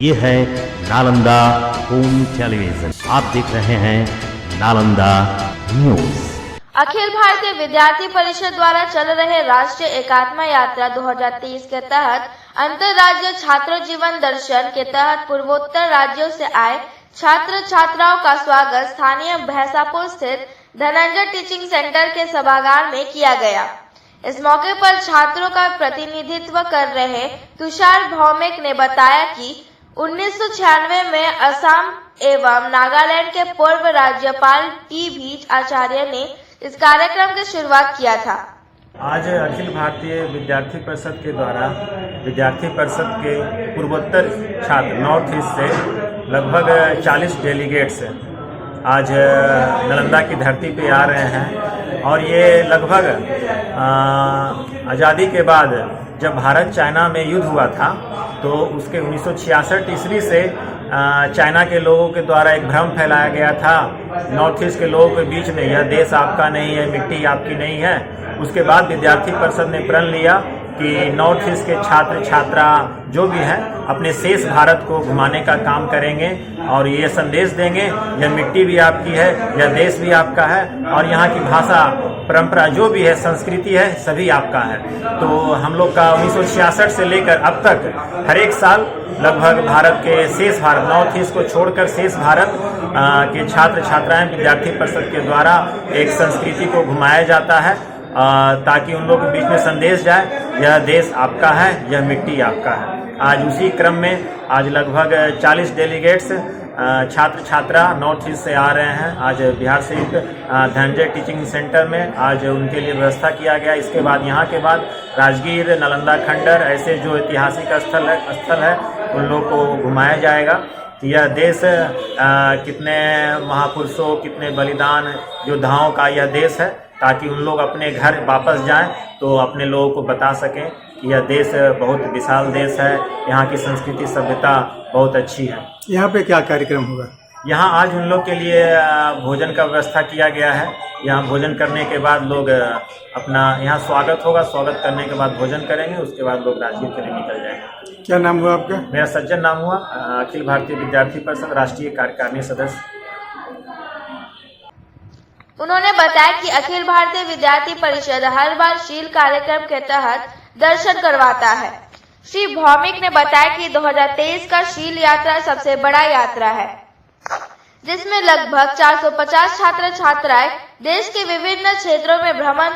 ये है Nalanda home television. आप देख रहे हैं नालंदा न्यूज। अखिल भारतीय विद्यार्थी परिषद द्वारा चल रहे राष्ट्रीय एकात्म यात्रा 2023 के तहत अंतर्राज्यीय छात्र जीवन दर्शन के तहत पूर्वोत्तर राज्यों से आए छात्र छात्राओं का स्वागत स्थानीय भैंसापुर स्थित धनंजय टीचिंग सेंटर के सभागार में किया गया। इस मौके पर छात्रों का प्रतिनिधित्व कर रहे तुषार भौमिक ने बताया कि 1996 में असम एवं नागालैंड के पूर्व राज्यपाल टी.बी. आचार्य ने इस कार्यक्रम की शुरुआत किया था। आज अखिल भारतीय विद्यार्थी परिषद के द्वारा विद्यार्थी परिषद के पूर्वोत्तर छात्र नॉर्थ ईस्ट से लगभग 40 डेलीगेट्स आज नालंदा की धरती पे आ रहे हैं और ये लगभग आज़ादी के बाद जब भारत चाइना में युद्ध हुआ था तो उसके 1966 ईस्वी से चाइना के लोगों के द्वारा एक भ्रम फैलाया गया था नॉर्थ ईस्ट के लोगों के बीच में, यह देश आपका नहीं है, मिट्टी आपकी नहीं है। उसके बाद विद्यार्थी परिषद ने प्रण लिया कि नॉर्थ ईस्ट के छात्र छात्रा जो भी हैं अपने शेष भारत को घुमाने का काम करेंगे और ये संदेश देंगे यह मिट्टी भी आपकी है, यह देश भी आपका है और यहाँ की भाषा परंपरा जो भी है, संस्कृति है, सभी आपका है। तो हम लोग का 1966 से लेकर अब तक हर एक साल लगभग भारत के शेष भारत नॉर्थ ईस्ट को छोड़कर शेष भारत के छात्र छात्राएं विद्यार्थी परिषद के द्वारा एक संस्कृति को घुमाया जाता है ताकि उन लोगों के बीच में संदेश जाए यह देश आपका है, यह मिट्टी आपका है। आज उसी क्रम में आज लगभग 40 डेलीगेट्स छात्र छात्रा नॉर्थ ईस्ट से आ रहे हैं। आज बिहार से धनंजय टीचिंग सेंटर में आज उनके लिए व्यवस्था किया गया। इसके बाद यहाँ के बाद राजगीर, नालंदा खंडर ऐसे जो ऐतिहासिक स्थल है उन लोगों को घुमाया जाएगा। यह देश कितने महापुरुषों, कितने बलिदान योद्धाओं का यह देश है ताकि उन लोग अपने घर वापस जाएं तो अपने लोगों को बता सकें कि यह देश बहुत विशाल देश है, यहाँ की संस्कृति सभ्यता बहुत अच्छी है। यहाँ पे क्या कार्यक्रम होगा? यहाँ आज उन लोग के लिए भोजन का व्यवस्था किया गया है। यहाँ भोजन करने के बाद लोग अपना यहाँ स्वागत होगा, स्वागत करने के बाद भोजन करेंगे, उसके बाद लोग राजगीर के लिए निकल जाएंगे। क्या नाम हुआ आपका? मेरा सज्जन नाम हुआ, अखिल भारतीय विद्यार्थी परिषद राष्ट्रीय कार्यकारिणी सदस्य। उन्होंने बताया कि अखिल भारतीय विद्यार्थी परिषद हर बार शील कार्यक्रम के तहत दर्शन करवाता है। श्री भौमिक ने बताया कि 2023 का शील यात्रा सबसे बड़ा यात्रा है जिसमें लगभग 450 छात्र छात्राएं देश के विभिन्न क्षेत्रों में भ्रमण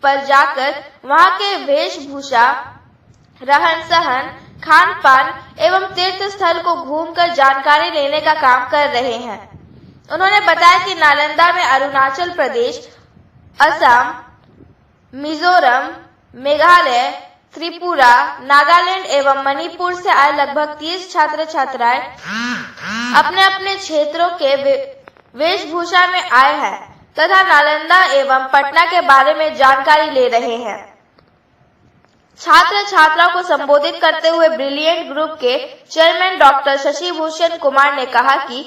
पर जाकर वहां के वेशभूषा, रहन सहन, खान पान एवं तीर्थ स्थल को घूमकर जानकारी लेने का काम कर रहे हैं। उन्होंने बताया कि नालंदा में अरुणाचल प्रदेश, असम, मिजोरम, मेघालय, त्रिपुरा, नागालैंड एवं मणिपुर से आए लगभग 30 छात्र छात्राएं अपने अपने क्षेत्रों के वेशभूषा में आए हैं तथा नालंदा एवं पटना के बारे में जानकारी ले रहे हैं। छात्र छात्राओं को संबोधित करते हुए ब्रिलियंट ग्रुप के चेयरमैन डॉक्टर शशि भूषण कुमार ने कहा कि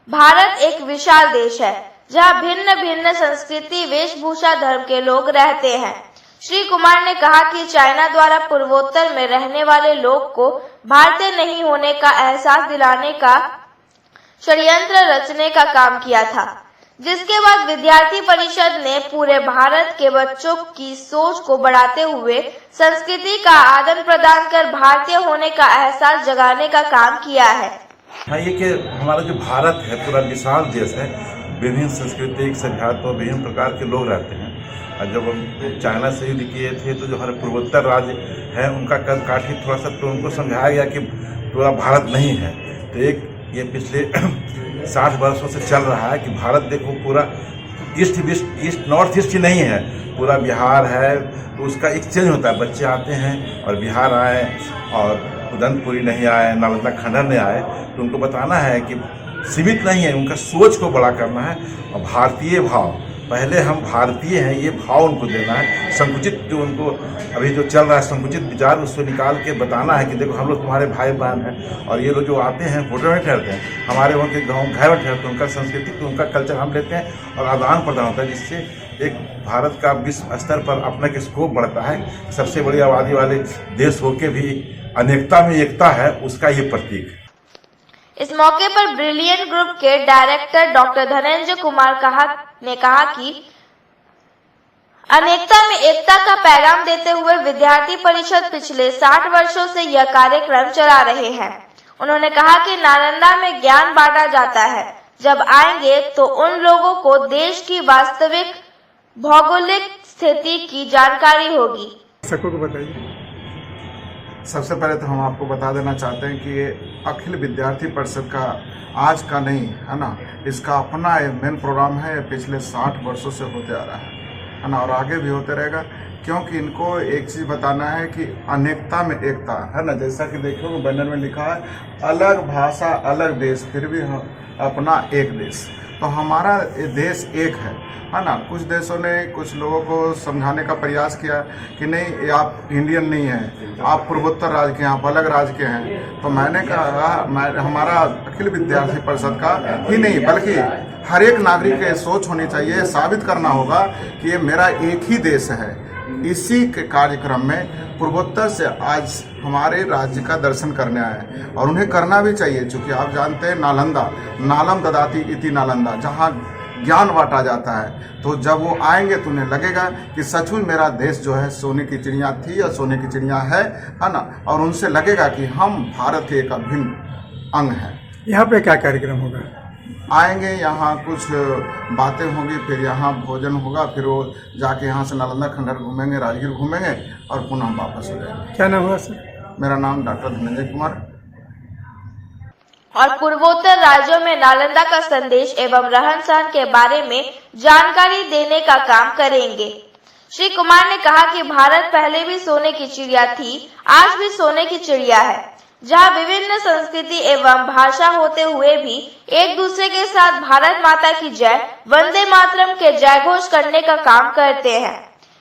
भारत एक विशाल देश है जहां भिन्न भिन्न संस्कृति, वेशभूषा, धर्म के लोग रहते हैं। श्री कुमार ने कहा कि चाइना द्वारा पूर्वोत्तर में रहने वाले लोग को भारतीय नहीं होने का एहसास दिलाने का षड्यंत्र रचने का काम किया था, जिसके बाद विद्यार्थी परिषद ने पूरे भारत के बच्चों की सोच को बढ़ाते हुए संस्कृति का आदान प्रदान कर भारतीय होने का एहसास जगाने का काम किया है। ये कि हमारा जो भारत है पूरा विशाल देश है, विभिन्न सांस्कृतिक, सभ्यता, विभिन्न प्रकार के लोग रहते हैं। और जब हम चाइना से युद्ध किए थे तो जो हमारे पूर्वोत्तर राज्य है उनका कद काठी थोड़ा सा तो उनको समझाया गया कि पूरा भारत नहीं है। तो एक ये पिछले 60 वर्षों से चल रहा है कि भारत देखो पूरा ईस्ट नॉर्थ ईस्ट ही नहीं है, पूरा बिहार है। तो उसका एक्सचेंज होता है, बच्चे आते हैं और बिहार आए और उदनपुरी नहीं आए, नालंदा खंडर नहीं आए, तो उनको बताना है कि सीमित नहीं है, उनका सोच को बड़ा करना है और भारतीय भाव, पहले हम भारतीय हैं ये भाव उनको देना है। संकुचित जो उनको अभी जो चल रहा है संकुचित विचार उसको निकाल के बताना है कि देखो हम लोग तुम्हारे भाई बहन हैं और ये लोग जो आते हैं होटल में ठहरते हैं, हमारे वहाँ के गाँव घर में ठहरते हैं, उनका संस्कृति तो उनका कल्चर हम लेते हैं और आदान प्रदान होता है, जिससे एक भारत का विश्व स्तर पर अपना के स्कोप बढ़ता है। सबसे बड़ी आबादी वाले देश होके भी अनेकता में एकता है, उसका ये प्रतीक है। इस मौके पर ब्रिलियंट ग्रुप के डायरेक्टर डॉक्टर धनंजय कुमार ने कहा कि अनेकता में एकता का पैगाम देते हुए विद्यार्थी परिषद पिछले 60 वर्षों से यह कार्यक्रम चला रहे हैं। उन्होंने कहा कि नालंदा में ज्ञान बांटा जाता है। जब आएंगे तो उन लोगों को देश की वास्तविक भौगोलिक स्थिति की जानकारी होगी। दर्शकों को बताइए। सबसे पहले तो हम आपको बता देना चाहते हैं कि ये अखिल विद्यार्थी परिषद का आज का नहीं है ना, इसका अपना मेन प्रोग्राम है। पिछले 60 वर्षों से होते आ रहा है ना, और आगे भी होते रहेगा, क्योंकि इनको एक चीज़ बताना है कि अनेकता में एकता है ना। जैसा कि देखो बैनर में लिखा है अलग भाषा अलग देश फिर भी अपना एक देश। तो हमारा देश एक है ना। कुछ देशों ने कुछ लोगों को समझाने का प्रयास किया कि नहीं, ये आप इंडियन नहीं हैं, आप पूर्वोत्तर राज्य के हैं, आप अलग राज्य के हैं। तो मैंने कहा हमारा अखिल विद्यार्थी परिषद का ही नहीं बल्कि हर एक नागरिक की सोच होनी चाहिए, साबित करना होगा कि ये मेरा एक ही देश है। इसी के कार्यक्रम में पूर्वोत्तर से आज हमारे राज्य का दर्शन करने आए और उन्हें करना भी चाहिए, क्योंकि आप जानते हैं नालंदा नालम ददाति इति नालंदा, जहाँ ज्ञान बांटा जाता है। तो जब वो आएंगे तो उन्हें लगेगा कि सचमुच मेरा देश जो है सोने की चिड़िया थी या सोने की चिड़िया है ना, और उनसे लगेगा कि हम भारत के एक अभिन्न अंग हैं। यहाँ पे क्या कार्यक्रम होगा? आएंगे, यहाँ कुछ बातें होंगी, फिर यहाँ भोजन होगा, फिर वो जाके यहाँ से नालंदा खंडहर घूमेंगे, राजगीर घूमेंगे और पुनः वापस हो जाएंगे। क्या नाम हुआ सर? मेरा नाम डॉक्टर धनंजय कुमार। और पूर्वोत्तर राज्यों में नालंदा का संदेश एवं रहन सहन के बारे में जानकारी देने का काम करेंगे। श्री कुमार ने कहा कि भारत पहले भी सोने की चिड़िया थी, आज भी सोने की चिड़िया है, जहां विभिन्न संस्कृति एवं भाषा होते हुए भी एक दूसरे के साथ भारत माता की जय, वंदे मातरम के जय घोष करने का काम करते हैं।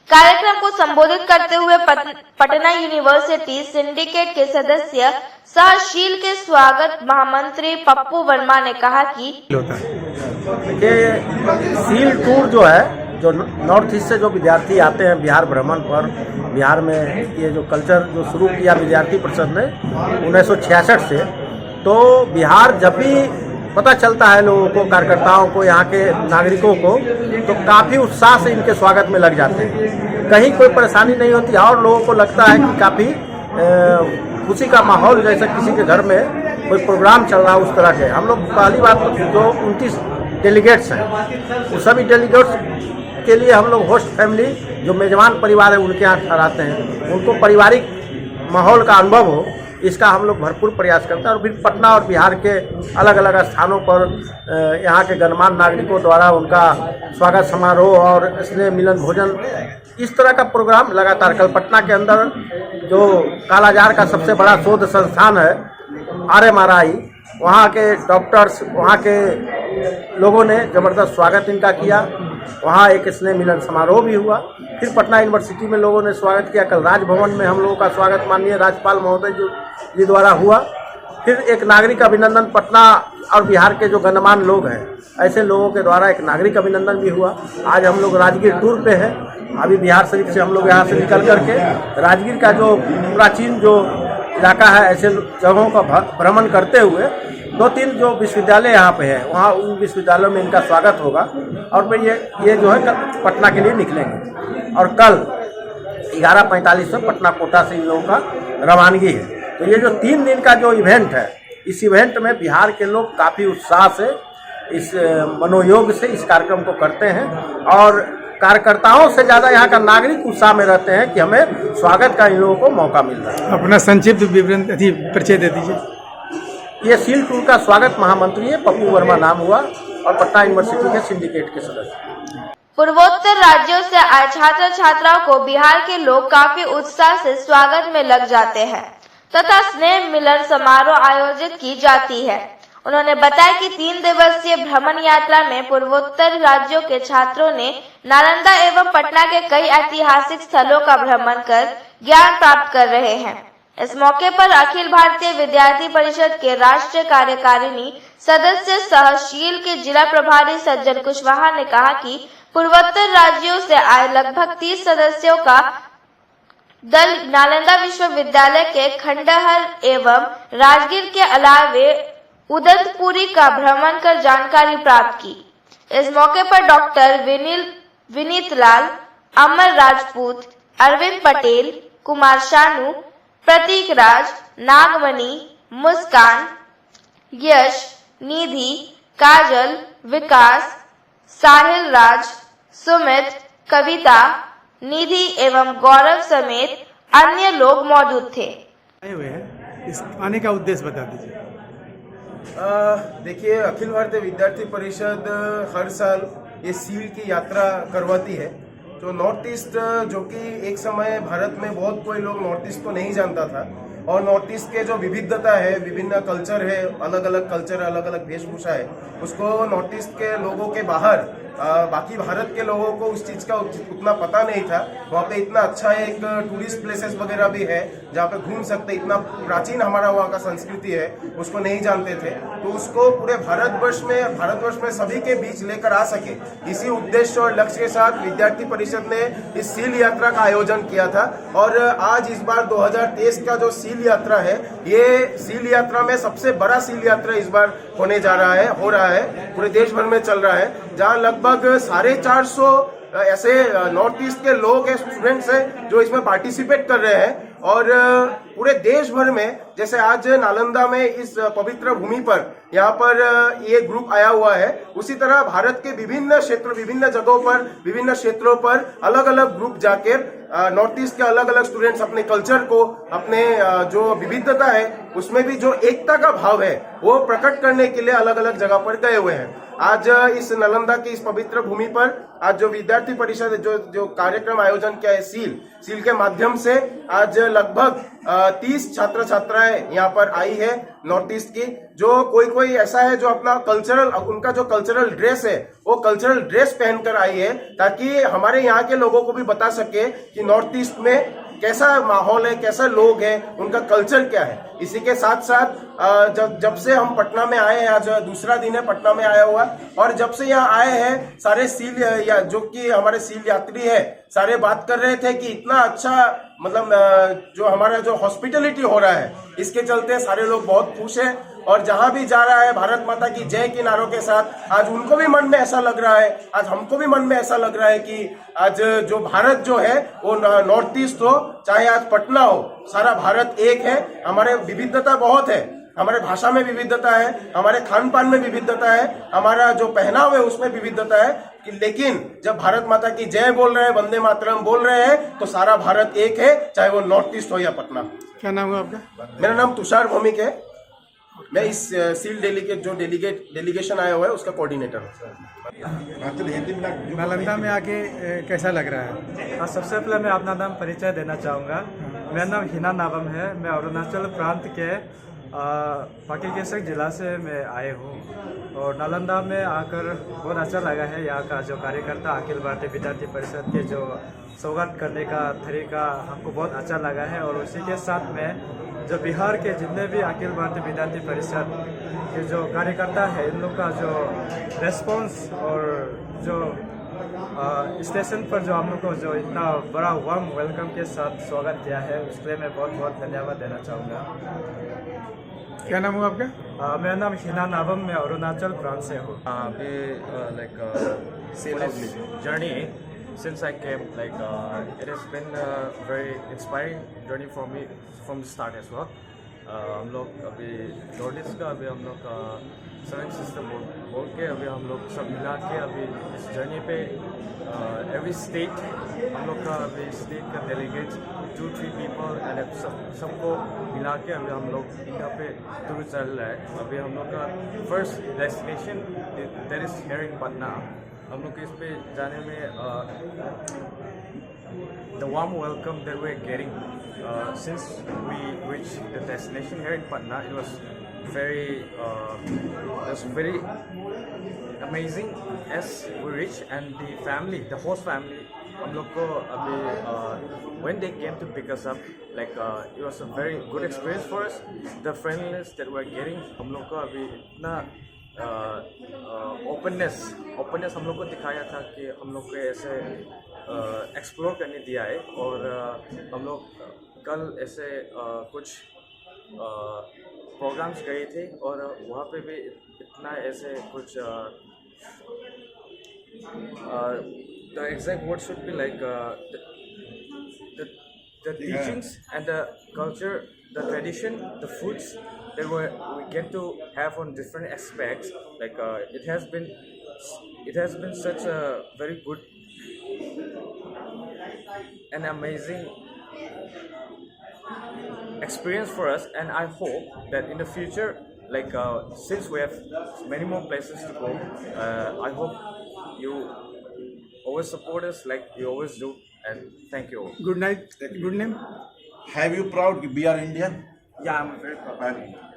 कार्यक्रम को संबोधित करते हुए पटना यूनिवर्सिटी सिंडिकेट के सदस्य सह शील के स्वागत महामंत्री पप्पू वर्मा ने कहा कि ये शील टूर जो है, जो नॉर्थ ईस्ट से जो विद्यार्थी आते हैं बिहार भ्रमण पर, बिहार में ये जो कल्चर जो शुरू किया विद्यार्थी परिषद ने 1966 से, तो बिहार जब भी पता चलता है लोगों को, कार्यकर्ताओं को, यहाँ के नागरिकों को, तो काफ़ी उत्साह से इनके स्वागत में लग जाते हैं। कहीं कोई परेशानी नहीं होती और लोगों को लगता है कि काफ़ी खुशी का माहौल, जैसे किसी के घर में कोई प्रोग्राम चल रहा है उस तरह के। हम लोग पहली बात तो जो 29 डेलीगेट्स हैं, उस सभी डेलीगेट्स के लिए हम लोग होस्ट फैमिली जो मेजबान परिवार है उनके यहाँ ठहराते हैं, उनको पारिवारिक माहौल का अनुभव हो, इसका हम लोग भरपूर प्रयास करते हैं। और फिर पटना और बिहार के अलग अलग स्थानों पर यहाँ के गणमान्य नागरिकों द्वारा उनका स्वागत समारोह और स्नेह मिलन भोजन, इस तरह का प्रोग्राम लगातार। कल पटना के अंदर जो कालाजार का सबसे बड़ा शोध संस्थान है RMRI, वहाँ के डॉक्टर्स, वहाँ के लोगों ने ज़बरदस्त स्वागत इनका किया। वहाँ एक स्नेह मिलन समारोह भी हुआ। फिर पटना यूनिवर्सिटी में लोगों ने स्वागत किया। कल राजभवन में हम लोगों का स्वागत माननीय राज्यपाल महोदय जी द्वारा हुआ। फिर एक नागरिक अभिनंदन पटना और बिहार के जो गणमान्य लोग हैं, ऐसे लोगों के द्वारा एक नागरिक अभिनंदन भी हुआ। आज हम लोग राजगीर टूर पे हैं। अभी बिहार शरीफ से हम लोग यहाँ से निकल करके राजगीर का जो प्राचीन जो इलाका है, ऐसे जगहों का भ्रमण करते हुए 2-3 जो विश्वविद्यालय यहाँ पे है, वहाँ उन विश्वविद्यालयों में इनका स्वागत होगा। और फिर ये जो है पटना के लिए निकलेंगे और कल 11:45 में पटना कोटा से इन लोगों का रवानगी है। तो ये जो 3 दिन का जो इवेंट है, इस इवेंट में बिहार के लोग काफ़ी उत्साह से, इस मनोयोग से इस कार्यक्रम को करते हैं और कार्यकर्ताओं से ज़्यादा यहाँ का नागरिक उत्साह में रहते हैं कि हमें स्वागत का इन लोगों को मौका मिल रहा है। अपना संक्षिप्त विवरण परिचय दे दीजिए। ये शील टूर का स्वागत महामंत्री है, पप्पू वर्मा नाम हुआ और पटना यूनिवर्सिटी के सिंडिकेट के सदस्य। पूर्वोत्तर राज्यों से आए छात्र छात्राओं को बिहार के लोग काफी उत्साह से स्वागत में लग जाते हैं तथा स्नेह मिलन समारोह आयोजित की जाती है। उन्होंने बताया कि 3 दिवसीय भ्रमण यात्रा में पूर्वोत्तर राज्यों के छात्रों ने नालंदा एवं पटना के कई ऐतिहासिक स्थलों का भ्रमण कर ज्ञान प्राप्त कर रहे हैं। इस मौके पर अखिल भारतीय विद्यार्थी परिषद के राष्ट्रीय कार्यकारिणी सदस्य सह शील के जिला प्रभारी सज्जन कुशवाहा ने कहा कि पूर्वोत्तर राज्यों से आए लगभग 30 सदस्यों का दल नालंदा विश्वविद्यालय के खंडहर एवं राजगीर के अलावे उदंतपुरी का भ्रमण कर जानकारी प्राप्त की। इस मौके पर डॉक्टर विनीत लाल, अमर राजपूत, अरविंद पटेल, कुमार शानू, प्रतीक राज, नागमणि, मुस्कान, यश, निधि, काजल, विकास, साहिल राज, सुमित, कविता, निधि एवं गौरव समेत अन्य लोग मौजूद थे। आए हुए हैं, इस आने का उद्देश्य बता दीजिए। देखिए, अखिल भारतीय विद्यार्थी परिषद हर साल ये सील की यात्रा करवाती है। तो नॉर्थ ईस्ट, जो कि एक समय भारत में बहुत कोई लोग नॉर्थ ईस्ट को नहीं जानता था, और नॉर्थ ईस्ट के जो विविधता है, विभिन्न कल्चर है, अलग अलग कल्चर, अलग अलग वेशभूषा है, उसको नॉर्थ ईस्ट के लोगों के बाहर बाकी भारत के लोगों को उस चीज़ का उतना पता नहीं था। वहाँ पे इतना अच्छा एक टूरिस्ट प्लेसेस वगैरह भी है जहाँ पे घूम सकते, इतना प्राचीन हमारा वहाँ का संस्कृति है, उसको नहीं जानते थे। तो उसको पूरे भारतवर्ष में सभी के बीच लेकर आ सके, इसी उद्देश्य और लक्ष्य के साथ विद्यार्थी परिषद ने इस सील यात्रा का आयोजन किया था। और आज इस बार 2023 का जो सील यात्रा है, ये सील यात्रा में सबसे बड़ा सील यात्रा इस बार होने जा रहा है, हो रहा है, पूरे देश भर में चल रहा है, जहाँ लगभग 450 ऐसे नॉर्थ ईस्ट के लोग हैं, स्टूडेंट्स हैं, जो इसमें पार्टिसिपेट कर रहे हैं। और पूरे देश भर में, जैसे आज नालंदा में इस पवित्र भूमि पर यहाँ पर ये ग्रुप आया हुआ है, उसी तरह भारत के विभिन्न क्षेत्र, विभिन्न जगहों पर, विभिन्न क्षेत्रों पर अलग अलग ग्रुप जाकर नॉर्थ ईस्ट के अलग अलग स्टूडेंट्स अपने कल्चर को, अपने जो विविधता है उसमें भी जो एकता का भाव है वो प्रकट करने के लिए अलग अलग जगह पर गए हुए हैं। आज इस नालंदा की इस पवित्र भूमि पर आज जो विद्यार्थी परिषद जो कार्यक्रम आयोजन किया है, सील के माध्यम से आज लगभग 30 छात्र छात्राएं यहाँ पर आई है नॉर्थ ईस्ट की। जो कोई ऐसा है जो अपना उनका जो कल्चरल ड्रेस है वो कल्चरल ड्रेस पहनकर आई है, ताकि हमारे यहाँ के लोगों को भी बता सके कि नॉर्थ ईस्ट में कैसा माहौल है, कैसा लोग हैं, उनका कल्चर क्या है। इसी के साथ साथ जब से हम पटना में आए हैं, आज दूसरा दिन है पटना में आया हुआ, और जब से यहाँ आए हैं सारे सील या जो कि हमारे सील यात्री है, सारे बात कर रहे थे कि इतना अच्छा, मतलब जो हमारा जो हॉस्पिटलिटी हो रहा है, इसके चलते सारे लोग बहुत खुश हैं। और जहां भी जा रहा है भारत माता की जय के नारों के साथ, आज उनको भी मन में ऐसा लग रहा है, आज हमको भी मन में ऐसा लग रहा है कि आज जो भारत जो है वो नॉर्थ ईस्ट हो, चाहे आज पटना हो, सारा भारत एक है। हमारे विविधता बहुत है, हमारे भाषा में विविधता है, हमारे खान पान में विविधता है, हमारा जो पहनाव है उसमें विविधता है, लेकिन जब भारत माता की जय बोल रहे हैं, वंदे मातरम बोल रहे हैं, तो सारा भारत एक है, चाहे वो नॉर्थ ईस्ट हो या पटना। क्या नाम है आपका? मेरा नाम तुषार भौमिक है। मैं इस सील डेलीगेशन आया हुआ है उसका कोऑर्डिनेटर हूँ। नालंदा में आके कैसा लग रहा है? सबसे पहले मैं अपना नाम परिचय देना चाहूँगा। मेरा नाम हिना नावम है। मैं अरुणाचल प्रांत के पाक्के केसक जिला से मैं आए हूँ, और नालंदा में आकर बहुत अच्छा लगा है। यहाँ का जो कार्यकर्ता अखिल भारतीय विद्यार्थी परिषद के जो स्वागत करने का तरीका हमको बहुत अच्छा लगा है। और उसी के साथ में जो बिहार के जितने भी अखिल भारतीय विद्यार्थी परिषद के जो कार्यकर्ता है, इन लोग का जो रेस्पॉन्स और जो स्टेशन पर जो हम लोग को जो इतना बड़ा वार्म वेलकम के साथ स्वागत किया है, उसके लिए मैं बहुत बहुत धन्यवाद देना चाहूँगा। क्या नाम हुआ आपका? मेरा नाम हिना नावम, मैं अरुणाचल प्रांत से हूँ। Journey since I came, it has been a very inspiring journey for me from the start as well. हम लोग अभी नॉर्थ ईस्ट का अभी हम लोग सेवन सिस्टम बोल के अभी हम लोग सब मिला के अभी इस जर्नी पे एवरी स्टेट हम लोग का अभी स्टेट का डेलीगेट 2-3 पीपल एंड सबको मिला के अभी हम लोग यहाँ पे टूर चल रहा है। अभी हम लोग का first destination that is here in Patna. हम लोग इस पे जाने में the warm welcome that we're getting since we reached the destination here in Patna, it was very amazing as we reached, and the host family, हम लोग को अभी when they came to pick us up, it was a very good experience for us. The friendliness that we're getting, हम लोग को अभी इतना openness हम लोग को दिखाया था कि हम लोग को ऐसे एक्सप्लोर करने दिया है। और हम लोग कल ऐसे कुछ प्रोग्राम्स गए थे और वहाँ पे भी इतना ऐसे कुछ the exact word should be like the teachings and the culture, the tradition, the foods that we get to have on different aspects. Like it has been such a very good and amazing experience for us, and I hope that in the future, like since we have many more places to go, I hope you always support us like you always do, and thank you all. Good night. Good name. Have you proud कि we are Indian? Yeah, I'm very proud.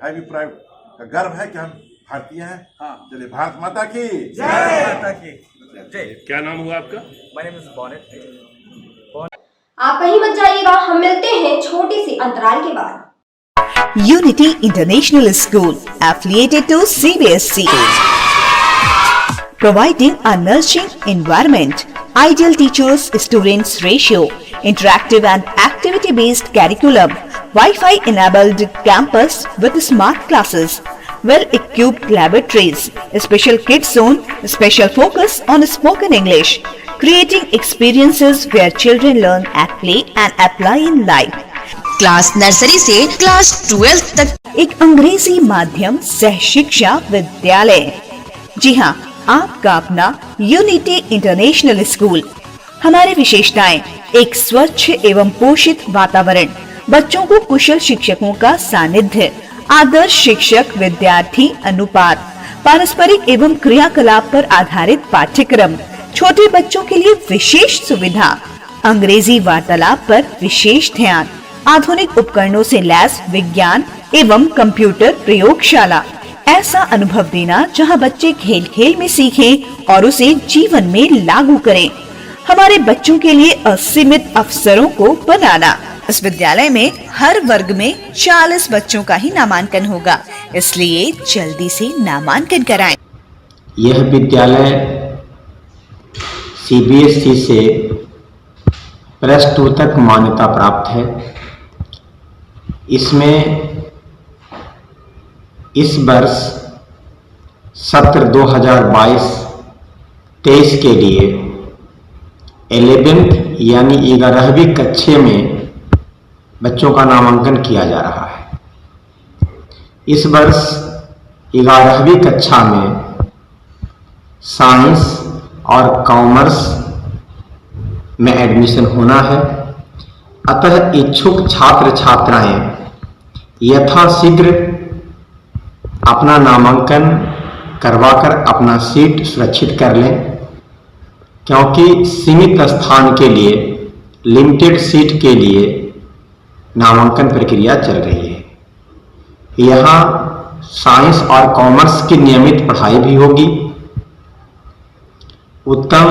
Have you proud का गर्व है कि हम भारतीय हैं? हाँ। चलिए, भारत माता की जय। माता की जय। क्या नाम हुआ आपका? My name is Bonnet. आप कहीं मत जाइएगा, हम मिलते हैं छोटी सी अंतराल के बाद। Unity International School, affiliated to CBSE, providing a nurturing environment, ideal teachers students ratio, interactive and activity based curriculum, Wi-Fi enabled campus with smart classes, well equipped laboratories, special kids zone, special focus on spoken English, creating experiences where children learn at play and apply in life. Class nursery से class 12 तक एक अंग्रेजी माध्यम सह शिक्षा विद्यालय। जी हाँ, आपका अपना यूनिटी इंटरनेशनल स्कूल। हमारी विशेषताएं: एक स्वच्छ एवं पोषित वातावरण, बच्चों को कुशल शिक्षकों का सानिध्य, आदर्श शिक्षक विद्यार्थी अनुपात, पारस्परिक एवं क्रियाकलाप पर आधारित पाठ्यक्रम, छोटे बच्चों के लिए विशेष सुविधा, अंग्रेजी वार्तालाप पर विशेष ध्यान, आधुनिक उपकरणों से लैस विज्ञान एवं कंप्यूटर प्रयोगशाला। ऐसा अनुभव देना जहां बच्चे खेल खेल में सीखें और उसे जीवन में लागू करें। हमारे बच्चों के लिए असीमित अवसरों को बनाना। इस विद्यालय में हर वर्ग में 40 बच्चों का ही नामांकन होगा, इसलिए जल्दी से नामांकन कराएं। यह विद्यालय CBSE से +2 तक मान्यता प्राप्त है। इसमें इस वर्ष सत्र 2022-23 के लिए 11th यानी 11वीं कक्षा में बच्चों का नामांकन किया जा रहा है। इस वर्ष 11वीं कक्षा में साइंस और कॉमर्स में एडमिशन होना है। अतः इच्छुक छात्र छात्राएं यथाशीघ्र अपना नामांकन करवाकर अपना सीट सुरक्षित कर लें, क्योंकि सीमित स्थान के लिए, लिमिटेड सीट के लिए नामांकन प्रक्रिया चल रही है। यहाँ साइंस और कॉमर्स की नियमित पढ़ाई भी होगी, उत्तम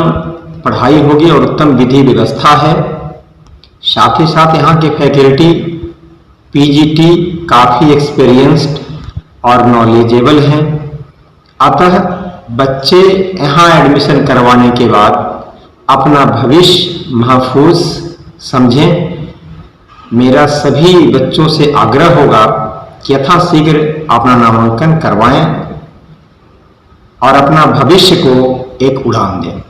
पढ़ाई होगी और उत्तम विधि व्यवस्था है। साथ ही साथ यहाँ के फैकल्टी PGT काफ़ी एक्सपीरियंस्ड और नॉलेजेबल हैं। अतः बच्चे यहाँ एडमिशन करवाने के बाद अपना भविष्य महफूज समझें। मेरा सभी बच्चों से आग्रह होगा कि यथाशीघ्र अपना नामांकन करवाएं और अपना भविष्य को एक उड़ान दें।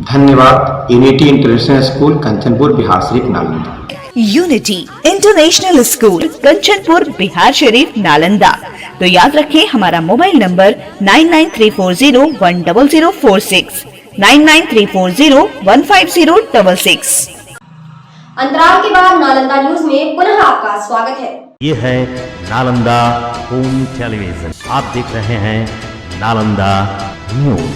धन्यवाद। Unity international school, Kanchanpur, Bihar Sharif, Nalanda. Unity international school, Kanchanpur, Bihar Sharif, Nalanda. तो याद रखें हमारा मोबाइल नंबर 9934010046, 9934015066। अंतराल के बाद नालंदा न्यूज में पुनः आपका स्वागत है। ये है नालंदा होम टेलीविजन। आप देख रहे हैं नालंदा न्यूज।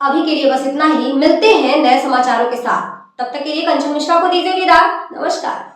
अभी के लिए बस इतना ही। मिलते हैं नए समाचारों के साथ। तब तक के लिए कंचन मिश्रा को दीजिए विदा। नमस्कार।